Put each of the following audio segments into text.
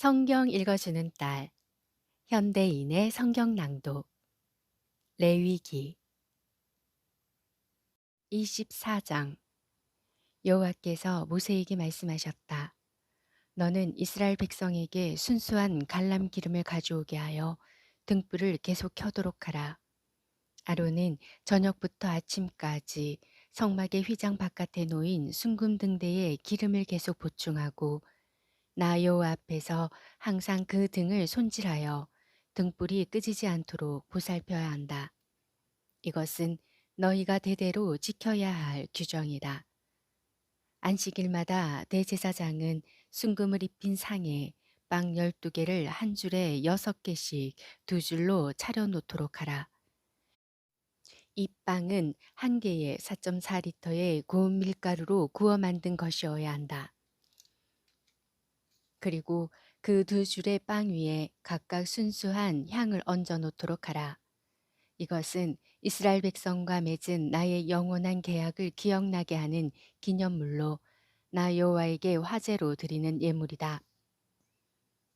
성경 읽어주는 딸, 현대인의 성경 낭독, 레위기 24장. 여호와께서 모세에게 말씀하셨다. 너는 이스라엘 백성에게 순수한 갈람 기름을 가져오게 하여 등불을 계속 켜도록 하라. 아론은 저녁부터 아침까지 성막의 휘장 바깥에 놓인 순금 등대에 기름을 계속 보충하고 나 여호와 앞에서 항상 그 등을 손질하여 등불이 끄지지 않도록 보살펴야 한다. 이것은 너희가 대대로 지켜야 할 규정이다. 안식일마다 대제사장은 순금을 입힌 상에 빵 12개를 한 줄에 6개씩 두 줄로 차려 놓도록 하라. 이 빵은 한 개에 4.4리터의 고운 밀가루로 구워 만든 것이어야 한다. 그리고 그 두 줄의 빵 위에 각각 순수한 향을 얹어 놓도록 하라. 이것은 이스라엘 백성과 맺은 나의 영원한 계약을 기억나게 하는 기념물로 나 여호와에게 화제로 드리는 예물이다.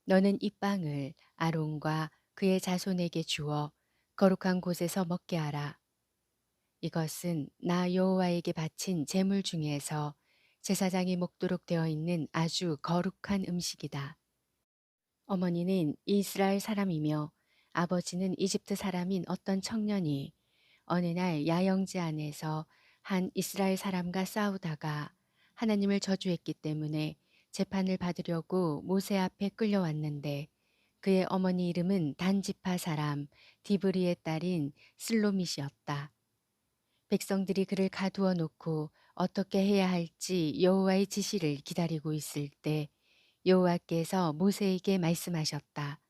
너는 이 빵을 아론과 그의 자손에게 주어 거룩한 곳에서 먹게 하라. 이것은 나 여호와에게 바친 제물 중에서 제사장이 먹도록 되어 있는 아주 거룩한 음식이다. 어머니는 이스라엘 사람이며 아버지는 이집트 사람인 어떤 청년이 어느 날 야영지 안에서 한 이스라엘 사람과 싸우다가 하나님을 저주했기 때문에 재판을 받으려고 모세 앞에 끌려왔는데 그의 어머니 이름은 단지파 사람 디브리의 딸인 슬로밋이었다. 백성들이 그를 가두어 놓고 어떻게 해야 할지 여호와의 지시를 기다리고 있을 때 여호와께서 모세에게 말씀하셨다.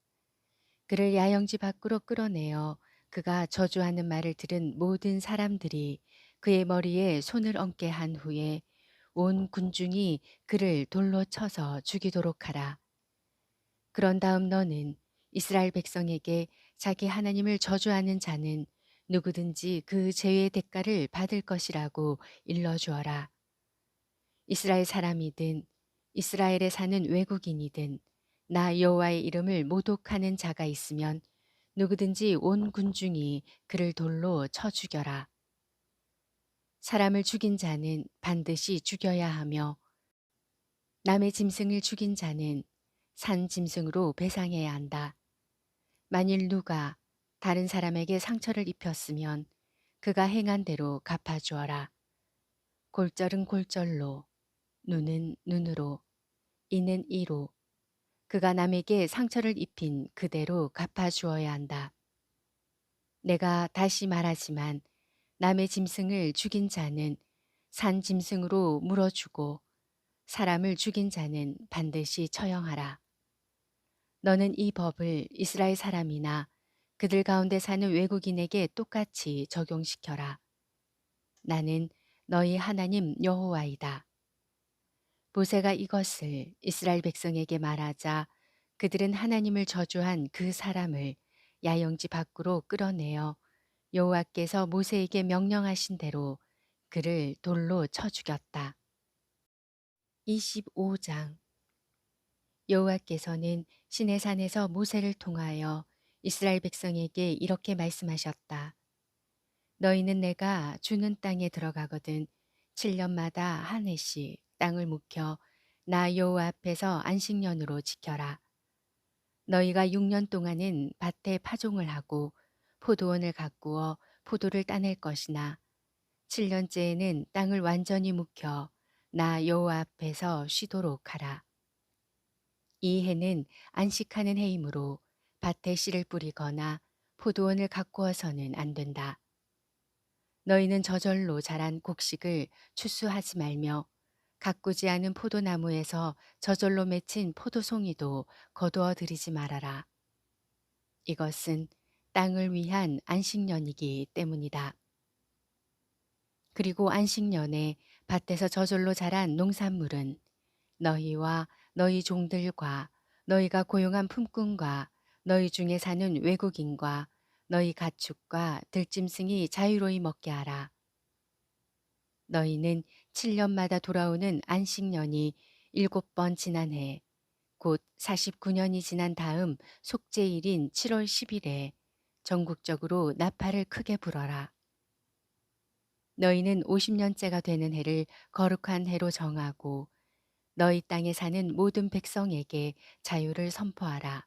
그를 야영지 밖으로 끌어내어 그가 저주하는 말을 들은 모든 사람들이 그의 머리에 손을 얹게 한 후에 온 군중이 그를 돌로 쳐서 죽이도록 하라. 그런 다음 너는 이스라엘 백성에게 자기 하나님을 저주하는 자는 누구든지 그 죄의 대가를 받을 것이라고 일러주어라. 이스라엘 사람이든 이스라엘에 사는 외국인이든 나 여호와의 이름을 모독하는 자가 있으면 누구든지 온 군중이 그를 돌로 쳐 죽여라. 사람을 죽인 자는 반드시 죽여야 하며 남의 짐승을 죽인 자는 산 짐승으로 배상해야 한다. 만일 누가 다른 사람에게 상처를 입혔으면 그가 행한 대로 갚아주어라. 골절은 골절로, 눈은 눈으로, 이는 이로 그가 남에게 상처를 입힌 그대로 갚아주어야 한다. 내가 다시 말하지만 남의 짐승을 죽인 자는 산 짐승으로 물어주고 사람을 죽인 자는 반드시 처형하라. 너는 이 법을 이스라엘 사람이나 그들 가운데 사는 외국인에게 똑같이 적용시켜라. 나는 너희 하나님 여호와이다. 모세가 이것을 이스라엘 백성에게 말하자 그들은 하나님을 저주한 그 사람을 야영지 밖으로 끌어내어 여호와께서 모세에게 명령하신 대로 그를 돌로 쳐 죽였다. 25장. 여호와께서는 시내산에서 모세를 통하여 이스라엘 백성에게 이렇게 말씀하셨다. 너희는 내가 주는 땅에 들어가거든 7년마다 한 해씩 땅을 묵혀 나 여호와 앞에서 안식년으로 지켜라. 너희가 6년 동안은 밭에 파종을 하고 포도원을 가꾸어 포도를 따낼 것이나 7년째에는 땅을 완전히 묵혀 나 여호와 앞에서 쉬도록 하라. 이 해는 안식하는 해이므로 밭에 씨를 뿌리거나 포도원을 가꾸어서는 안 된다. 너희는 저절로 자란 곡식을 추수하지 말며 가꾸지 않은 포도나무에서 저절로 맺힌 포도송이도 거두어 들이지 말아라. 이것은 땅을 위한 안식년이기 때문이다. 그리고 안식년에 밭에서 저절로 자란 농산물은 너희와 너희 종들과 너희가 고용한 품꾼과 너희 중에 사는 외국인과 너희 가축과 들짐승이 자유로이 먹게 하라. 너희는 7년마다 돌아오는 안식년이 7번 지난 해, 곧 49년이 지난 다음 속죄일인 7월 10일에 전국적으로 나팔을 크게 불어라. 너희는 50년째가 되는 해를 거룩한 해로 정하고 너희 땅에 사는 모든 백성에게 자유를 선포하라.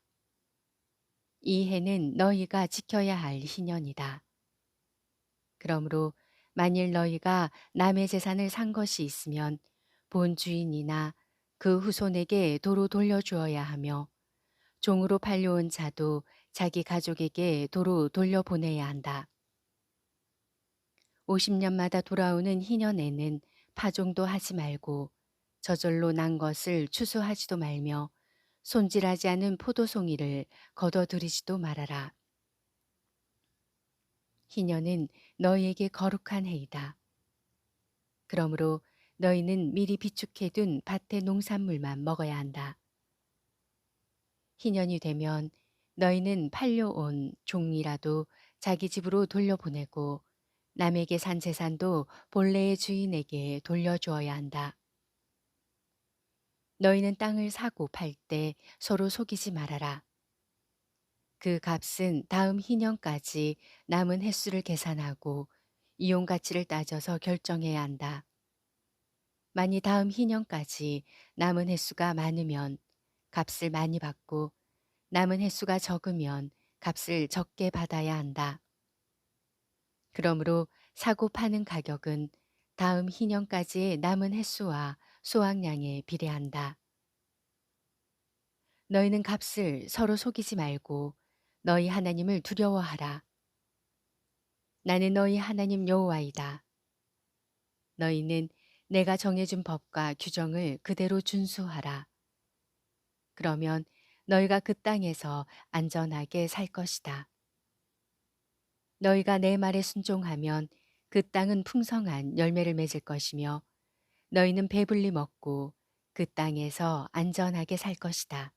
이 해는 너희가 지켜야 할 희년이다. 그러므로 만일 너희가 남의 재산을 산 것이 있으면 본 주인이나 그 후손에게 도로 돌려주어야 하며 종으로 팔려온 자도 자기 가족에게 도로 돌려보내야 한다. 50년마다 돌아오는 희년에는 파종도 하지 말고 저절로 난 것을 추수하지도 말며 손질하지 않은 포도송이를 거둬들이지도 말아라. 희년은 너희에게 거룩한 해이다. 그러므로 너희는 미리 비축해둔 밭의 농산물만 먹어야 한다. 희년이 되면 너희는 팔려온 종이라도 자기 집으로 돌려보내고 남에게 산 재산도 본래의 주인에게 돌려주어야 한다. 너희는 땅을 사고 팔 때 서로 속이지 말아라. 그 값은 다음 희년까지 남은 횟수를 계산하고 이용 가치를 따져서 결정해야 한다. 만일 다음 희년까지 남은 횟수가 많으면 값을 많이 받고 남은 횟수가 적으면 값을 적게 받아야 한다. 그러므로 사고 파는 가격은 다음 희년까지의 남은 횟수와 수확량에 비례한다. 너희는 값을 서로 속이지 말고 너희 하나님을 두려워하라. 나는 너희 하나님 여호와이다. 너희는 내가 정해준 법과 규정을 그대로 준수하라. 그러면 너희가 그 땅에서 안전하게 살 것이다. 너희가 내 말에 순종하면 그 땅은 풍성한 열매를 맺을 것이며 너희는 배불리 먹고 그 땅에서 안전하게 살 것이다.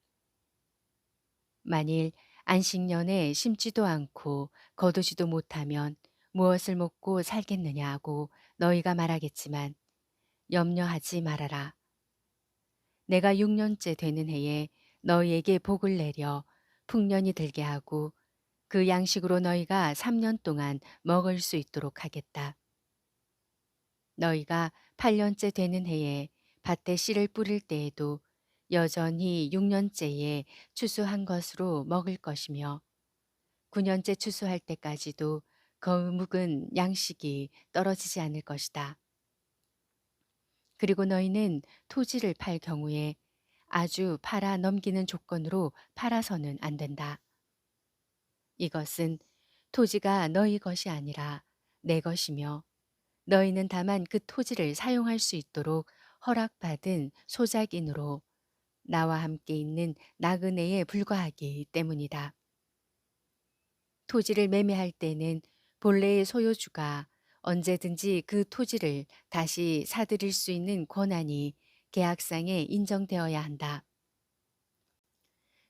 만일 안식년에 심지도 않고 거두지도 못하면 무엇을 먹고 살겠느냐고 너희가 말하겠지만 염려하지 말아라. 내가 6년째 되는 해에 너희에게 복을 내려 풍년이 들게 하고 그 양식으로 너희가 3년 동안 먹을 수 있도록 하겠다. 너희가 8년째 되는 해에 밭에 씨를 뿌릴 때에도 여전히 6년째에 추수한 것으로 먹을 것이며 9년째 추수할 때까지도 그 묵은 양식이 떨어지지 않을 것이다. 그리고 너희는 토지를 팔 경우에 아주 팔아 넘기는 조건으로 팔아서는 안 된다. 이것은 토지가 너희 것이 아니라 내 것이며 너희는 다만 그 토지를 사용할 수 있도록 허락받은 소작인으로 나와 함께 있는 나그네에 불과하기 때문이다. 토지를 매매할 때는 본래의 소유주가 언제든지 그 토지를 다시 사들일 수 있는 권한이 계약상에 인정되어야 한다.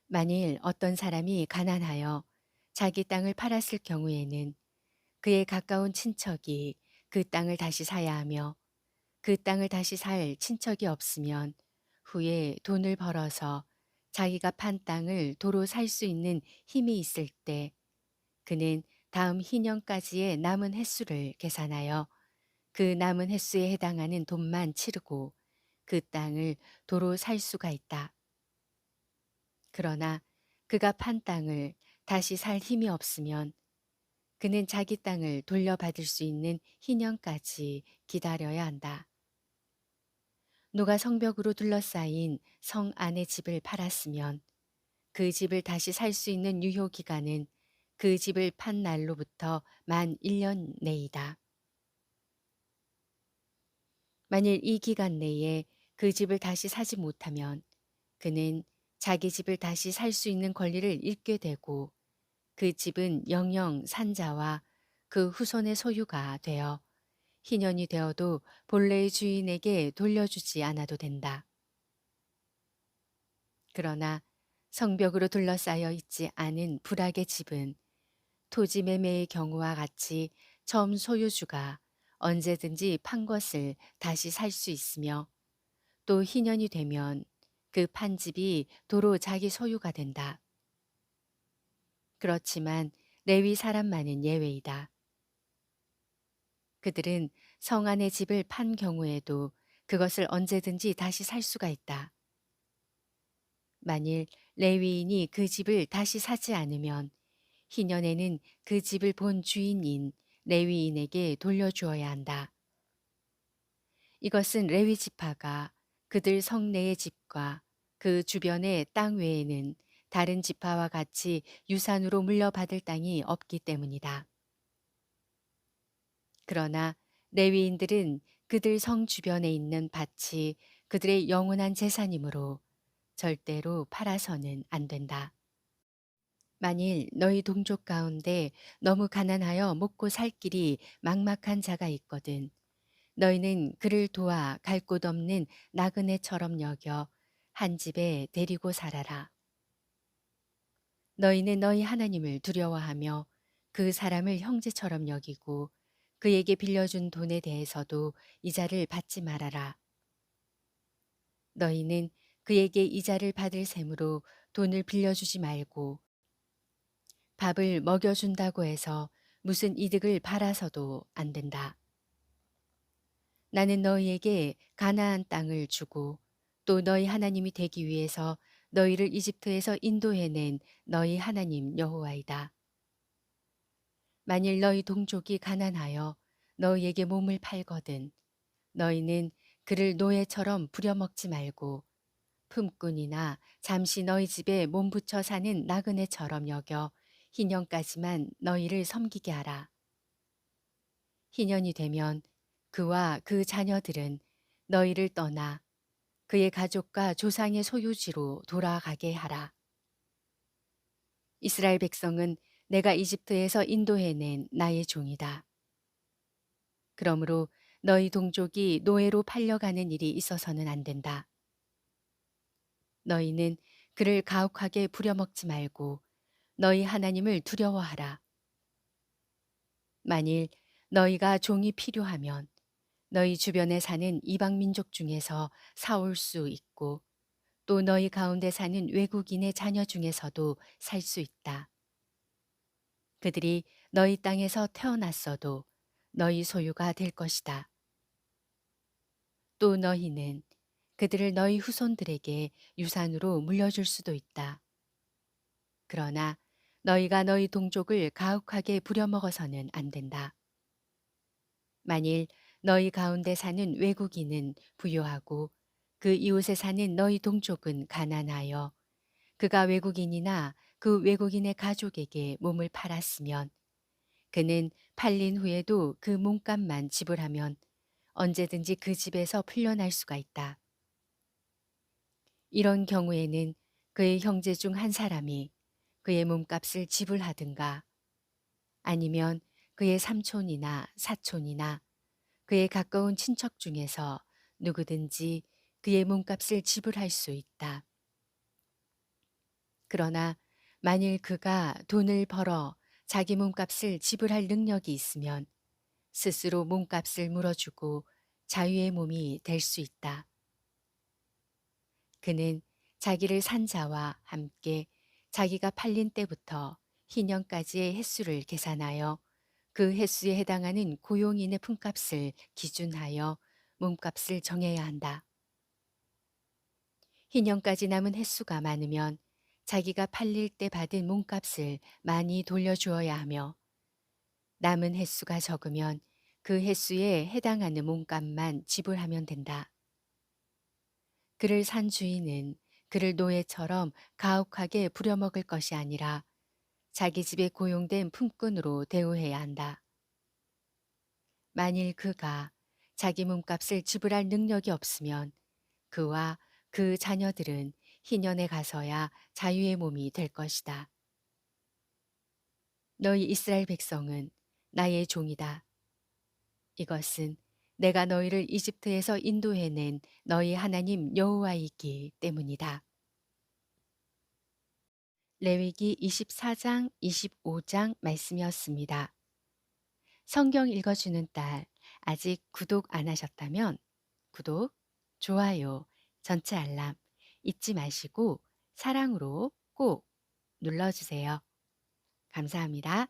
만일 어떤 사람이 가난하여 자기 땅을 팔았을 경우에는 그의 가까운 친척이 그 땅을 다시 사야 하며 그 땅을 다시 살 친척이 없으면 후에 돈을 벌어서 자기가 판 땅을 도로 살 수 있는 힘이 있을 때 그는 다음 희년까지의 남은 횟수를 계산하여 그 남은 횟수에 해당하는 돈만 치르고 그 땅을 도로 살 수가 있다. 그러나 그가 판 땅을 다시 살 힘이 없으면 그는 자기 땅을 돌려받을 수 있는 희년까지 기다려야 한다. 누가 성벽으로 둘러싸인 성 안의 집을 팔았으면 그 집을 다시 살 수 있는 유효 기간은 그 집을 판 날로부터 만 1년 내이다. 만일 이 기간 내에 그 집을 다시 사지 못하면 그는 자기 집을 다시 살 수 있는 권리를 잃게 되고 그 집은 영영 산자와 그 후손의 소유가 되어 희년이 되어도 본래의 주인에게 돌려주지 않아도 된다. 그러나 성벽으로 둘러싸여 있지 않은 불악의 집은 토지 매매의 경우와 같이 처음 소유주가 언제든지 판 것을 다시 살 수 있으며 또 희년이 되면 그 판집이 도로 자기 소유가 된다. 그렇지만 레위 사람만은 예외이다. 그들은 성 안의 집을 판 경우에도 그것을 언제든지 다시 살 수가 있다. 만일 레위인이 그 집을 다시 사지 않으면 희년에는 그 집을 본 주인인 레위인에게 돌려주어야 한다. 이것은 레위 지파가 그들 성내의 집과 그 주변의 땅 외에는 다른 지파와 같이 유산으로 물려받을 땅이 없기 때문이다. 그러나 레위인들은 그들 성 주변에 있는 밭이 그들의 영원한 재산이므로 절대로 팔아서는 안 된다. 만일 너희 동족 가운데 너무 가난하여 먹고 살 길이 막막한 자가 있거든 너희는 그를 도와 갈 곳 없는 나그네처럼 여겨 한 집에 데리고 살아라. 너희는 너희 하나님을 두려워하며 그 사람을 형제처럼 여기고 그에게 빌려준 돈에 대해서도 이자를 받지 말아라. 너희는 그에게 이자를 받을 셈으로 돈을 빌려주지 말고 밥을 먹여준다고 해서 무슨 이득을 바라서도 안 된다. 나는 너희에게 가나안 땅을 주고 또 너희 하나님이 되기 위해서 너희를 이집트에서 인도해낸 너희 하나님 여호와이다. 만일 너희 동족이 가난하여 너희에게 몸을 팔거든 너희는 그를 노예처럼 부려먹지 말고 품꾼이나 잠시 너희 집에 몸 붙여 사는 나그네처럼 여겨 희년까지만 너희를 섬기게 하라. 희년이 되면 그와 그 자녀들은 너희를 떠나 그의 가족과 조상의 소유지로 돌아가게 하라. 이스라엘 백성은 내가 이집트에서 인도해낸 나의 종이다. 그러므로 너희 동족이 노예로 팔려가는 일이 있어서는 안 된다. 너희는 그를 가혹하게 부려먹지 말고 너희 하나님을 두려워하라. 만일 너희가 종이 필요하면 너희 주변에 사는 이방 민족 중에서 사올 수 있고 또 너희 가운데 사는 외국인의 자녀 중에서도 살 수 있다. 그들이 너희 땅에서 태어났어도 너희 소유가 될 것이다. 또 너희는 그들을 너희 후손들에게 유산으로 물려줄 수도 있다. 그러나 너희가 너희 동족을 가혹하게 부려먹어서는 안 된다. 만일 너희 가운데 사는 외국인은 부유하고 그 이웃에 사는 너희 동족은 가난하여 그가 외국인이나 그 외국인의 가족에게 몸을 팔았으면 그는 팔린 후에도 그 몸값만 지불하면 언제든지 그 집에서 풀려날 수가 있다. 이런 경우에는 그의 형제 중 한 사람이 그의 몸값을 지불하든가 아니면 그의 삼촌이나 사촌이나 그의 가까운 친척 중에서 누구든지 그의 몸값을 지불할 수 있다. 그러나 만일 그가 돈을 벌어 자기 몸값을 지불할 능력이 있으면 스스로 몸값을 물어주고 자유의 몸이 될 수 있다. 그는 자기를 산 자와 함께 자기가 팔린 때부터 희년까지의 횟수를 계산하여 그 횟수에 해당하는 고용인의 품값을 기준하여 몸값을 정해야 한다. 희년까지 남은 횟수가 많으면 자기가 팔릴 때 받은 몸값을 많이 돌려주어야 하며 남은 횟수가 적으면 그 횟수에 해당하는 몸값만 지불하면 된다. 그를 산 주인은 그를 노예처럼 가혹하게 부려먹을 것이 아니라 자기 집에 고용된 품꾼으로 대우해야 한다. 만일 그가 자기 몸값을 지불할 능력이 없으면 그와 그 자녀들은 희년에 가서야 자유의 몸이 될 것이다. 너희 이스라엘 백성은 나의 종이다. 이것은 내가 너희를 이집트에서 인도해낸 너희 하나님 여호와이기 때문이다. 레위기 24장, 25장 말씀이었습니다. 성경 읽어주는 딸, 아직 구독 안 하셨다면 구독, 좋아요, 전체 알람, 잊지 마시고 사랑으로 꼭 눌러주세요. 감사합니다.